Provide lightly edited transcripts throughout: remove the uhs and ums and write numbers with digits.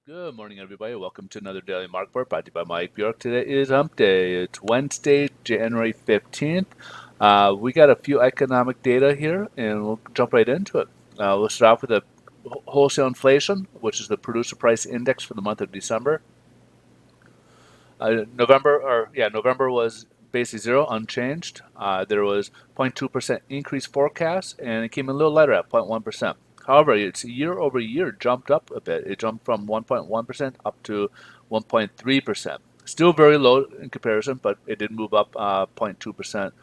Good morning, everybody. Welcome to another Daily Market Report brought to you by Mike Bjork. Today is Hump Day. It's Wednesday, January 15th. We got a few economic data here, and we'll jump right into it. We'll start off with the wholesale inflation, which is the producer price index for the month of December. November was basically zero, unchanged. There was 0.2% increase forecast, and it came in a little lighter at 0.1%. However, it's year over year jumped up a bit. It jumped from 1.1% up to 1.3%. Still very low in comparison, but it did move up 0.2%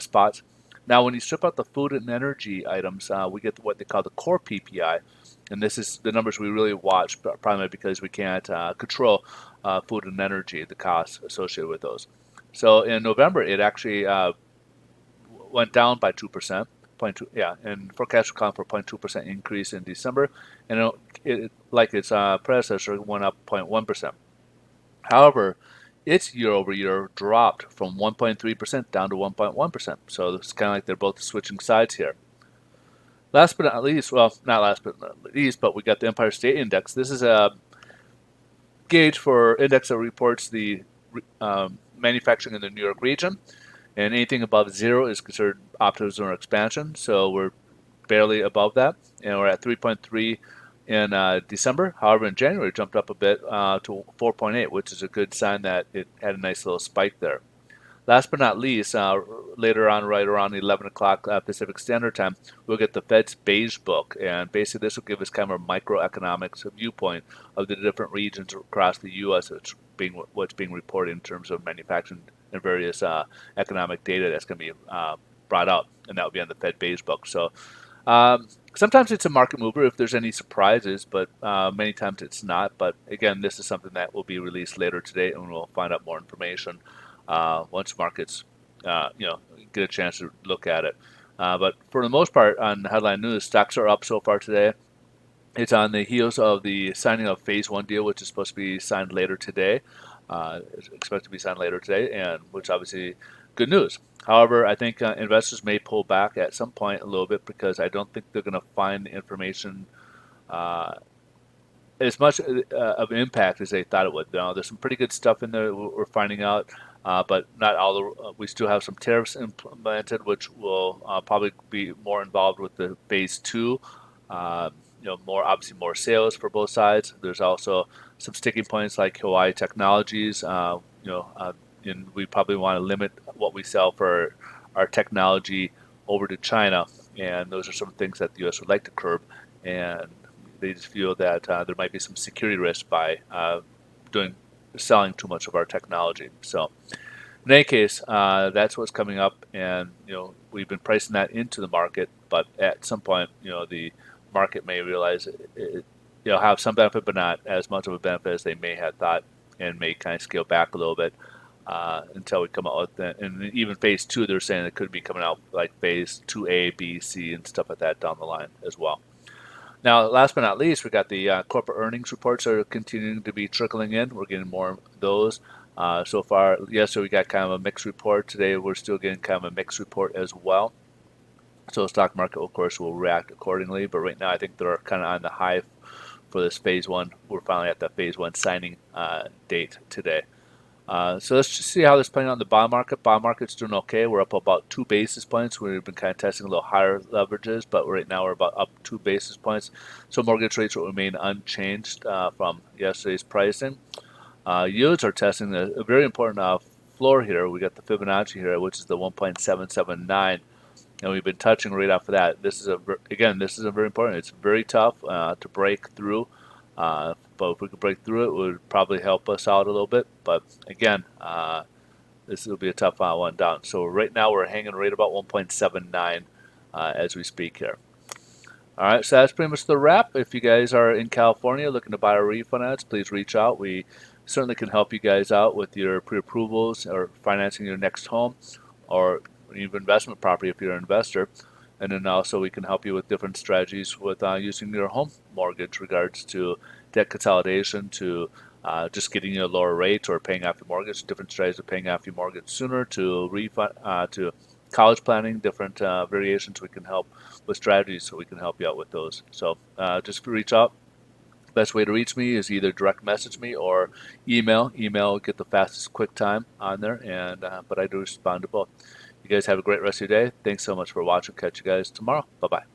spots. Now, when you strip out the food and energy items, we get what they call the core PPI, and this is the numbers we really watch, primarily because we can't control food and energy, the costs associated with those. So in November, it actually went down by 2%. Point two, yeah, and forecast will count for 0.2% increase in December, and like its predecessor, went up 0.1%. However, its year over year dropped from 1.3% down to 1.1%. So it's kind of like they're both switching sides here. Last but not least, well, not last but not least, but we got the Empire State Index. This is a gauge for index that reports the manufacturing in the New York region, and anything above zero is considered optimism or expansion. So we're barely above that, and we're at 3.3 in December. However, in January, it jumped up a bit to 4.8, which is a good sign that it had a nice little spike there. Last but not least, later on, right around 11 o'clock Pacific Standard Time, we'll get the Fed's Beige Book. And basically, this will give us kind of a microeconomics viewpoint of the different regions across the U.S. What's being reported in terms of manufacturing and various economic data that's going to be brought out. And that will be on the Fed Beige Book. So sometimes it's a market mover if there's any surprises, but many times it's not. But again, this is something that will be released later today, and we'll find out more information once markets, get a chance to look at it. But for the most part, on headline news, stocks are up so far today. It's on the heels of the signing of Phase One deal, which is supposed to be signed later today. It's expected to be signed later today, and which obviously good news. However, I think investors may pull back at some point a little bit because I don't think they're going to find the information uh, as much of an impact as they thought it would. Now, there's some pretty good stuff in there we're finding out, but not all. We still have some tariffs implemented, which will probably be more involved with the phase two. Uh, more obviously more sales for both sides. There's also some sticking points like Hawaii Technologies. And we probably want to limit what we sell for our technology over to China, and those are some things that the U.S. would like to curb. And they just feel that there might be some security risk by doing selling too much of our technology. So in any case, that's what's coming up, and we've been pricing that into the market. But at some point, the market may realize it'll have some benefit, but not as much of a benefit as they may have thought, and may kind of scale back a little bit until we come out with that. And even phase two, they're saying it could be coming out like phase 2A, B, C, and stuff like that down the line as well. Now, last but not least, we got the corporate earnings reports that are continuing to be trickling in. We're getting more of those. So far, yesterday we got kind of a mixed report. Today we're still getting kind of a mixed report as well. So the stock market, of course, will react accordingly. But right now, I think they're kind of on the high for this phase one. We're finally at that phase one signing date today. So let's just see how this is playing out in the bond market. Bond market's doing okay. We're up about 2 basis points. We've been kind of testing a little higher leverages, but right now we're about up 2 basis points. So mortgage rates will remain unchanged from yesterday's pricing. Yields are testing a very important floor here. We got the Fibonacci here, which is the 1.779, and we've been touching right off of that. This is a very important. It's very tough to break through. But if we could break through it, it would probably help us out a little bit. But again, this will be a tough one down. So right now we're hanging right about 1.79 as we speak here. All right, so that's pretty much the wrap. If you guys are in California looking to buy a refinance, please reach out. We certainly can help you guys out with your pre-approvals or financing your next home or even investment property if you're an investor. And then also we can help you with different strategies with using your home mortgage, regards to debt consolidation, to just getting you a lower rate or paying off your mortgage, different strategies of paying off your mortgage sooner, to refund, to college planning, different variations we can help with strategies, so we can help you out with those. So just reach out, Best way to reach me is either direct message me or email. Email get the fastest quick time on there, and but I do respond to both. You guys have a great rest of your day. Thanks so much for watching. Catch you guys tomorrow. Bye bye.